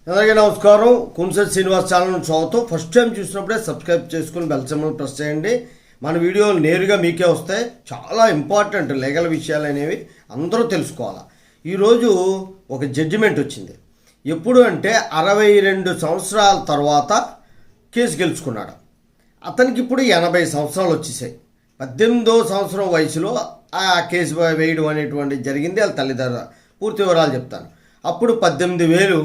అందరికీ నమస్కారం. కుంసెట్ శ్రీనివాస్ ఛానల్ స్వాగతం. ఫస్ట్ టైం చూసినప్పుడే సబ్స్క్రైబ్ చేసుకుని బెల్ సింబల్ ప్రెస్ చేయండి. మన వీడియోలు నేరుగా మీకే వస్తాయి. చాలా ఇంపార్టెంట్ లీగల్ విషయాలు అనేవి అందరూ తెలుసుకోవాలి. ఈరోజు ఒక జడ్జిమెంట్ వచ్చింది. ఎప్పుడు అంటే 62 సంవత్సరాల తర్వాత కేసు గెలుచుకున్నాడు. అతనికి ఇప్పుడు 80 సంవత్సరాలు వచ్చేసాయి. 18వ సంవత్సరం వయసులో ఆ కేసు వేయడం అనేటువంటిది జరిగింది. వాళ్ళ తల్లిదండ్రులు పూర్తి వివరాలు చెప్తాను. అప్పుడు 18,000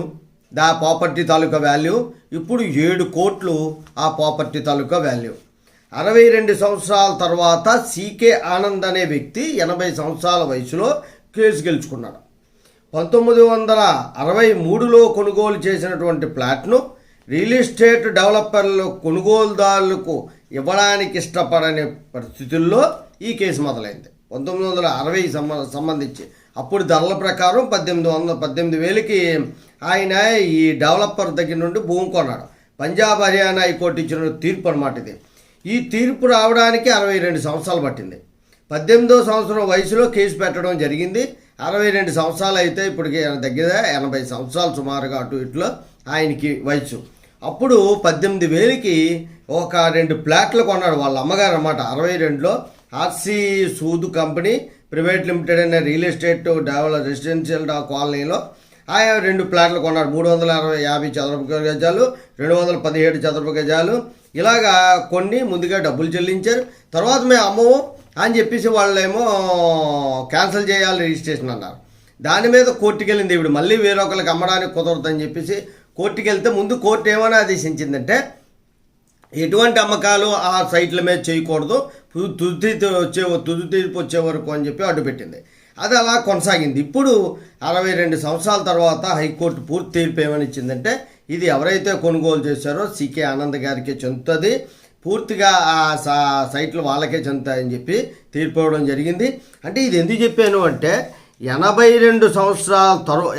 దా ప్రాపర్టీ తాలూకా వాల్యూ, ఇప్పుడు 7 కోట్లు ఆ ప్రాపర్టీ తాలూకా వాల్యూ. 62 సంవత్సరాల తర్వాత సీకే ఆనంద్ అనే వ్యక్తి 80 సంవత్సరాల వయసులో కేసు గెలుచుకున్నాడు. 1963లో కొనుగోలు చేసినటువంటి ప్లాట్ను రియల్ ఎస్టేట్ డెవలపర్లు కొనుగోలుదారులకు ఇవ్వడానికి ఇష్టపడని పరిస్థితుల్లో ఈ కేసు మొదలైంది. 1960 సంబంధించి అప్పుడు ధరల ప్రకారం 18,000కి ఆయన ఈ డెవలపర్ దగ్గర నుండి భూమి కొన్నాడు. పంజాబ్ హర్యానా హైకోర్టు ఇచ్చిన తీర్పు అన్నమాట ఇది. ఈ తీర్పు రావడానికి 62 సంవత్సరాలు పట్టింది. 18వ సంవత్సరం వయసులో కేసు పెట్టడం జరిగింది. 62 సంవత్సరాలు అయితే ఇప్పటికి దగ్గర 80 సంవత్సరాలు సుమారుగా అటు ఇట్లో ఆయనకి వయసు. అప్పుడు 18,000కి ఒక 2 ఫ్లాట్లు కొన్నాడు వాళ్ళ అమ్మగారు అన్నమాట. 62లో RC Sood company private limited అనే రియల్ ఎస్టేట్ రెసిడెన్షియల్ కాలనీలో ఆయన 2 ఫ్లాట్లు కొన్నాడు. 350 చదరపు గజాలు, 217 చదరపు గజాలు ఇలాగా కొన్ని ముందుగా డబ్బులు చెల్లించారు. తర్వాత మేము అమ్మము అని చెప్పేసి వాళ్ళేమో క్యాన్సిల్ చేయాలి రిజిస్ట్రేషన్ అన్నారు. దాని మీద కోర్టుకి వెళ్ళింది. ఇప్పుడు మళ్ళీ వేరొకరికి అమ్మడానికి కుదరదని చెప్పేసి కోర్టుకి వెళ్తే ముందు కోర్టు ఏమైనా ఆదేశించిందంటే ఎటువంటి అమ్మకాలు ఆ సైట్ల మీద చేయకూడదు, తుది తీర్పు వచ్చే వరకు అని చెప్పి అడ్డుపెట్టింది. అది అలా కొనసాగింది. ఇప్పుడు 62 సంవత్సరాల తర్వాత హైకోర్టు పూర్తి తీర్పు ఏమని ఇచ్చిందంటే ఇది ఎవరైతే కొనుగోలు చేశారో సీకే ఆనంద్ గారికే చెందుతుంది, పూర్తిగా ఆ సైట్లు వాళ్ళకే చెందుతాయని చెప్పి తీర్పు ఇవ్వడం జరిగింది. అంటే ఇది ఎందుకు చెప్పాను అంటే 82 సంవత్సరాల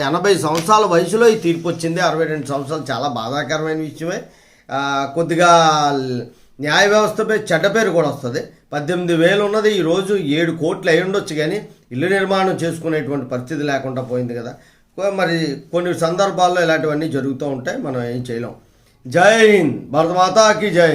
80 సంవత్సరాల వయసులో ఈ తీర్పు వచ్చింది. 62 సంవత్సరాలు చాలా బాధాకరమైన విషయమే. కొద్దిగా న్యాయ వ్యవస్థపై చెడ్డ పేరు కూడా వస్తుంది. 18,000 ఉన్నది ఈరోజు 7 కోట్లు అయి ఉండొచ్చు, కానీ ఇల్లు నిర్మాణం చేసుకునేటువంటి పరిస్థితి లేకుండా పోయింది కదా. మరి కొన్ని సందర్భాల్లో ఇలాంటివన్నీ జరుగుతూ ఉంటాయి, మనం ఏం చేయలేం. జై హింద్, భారత మాతాకి జై.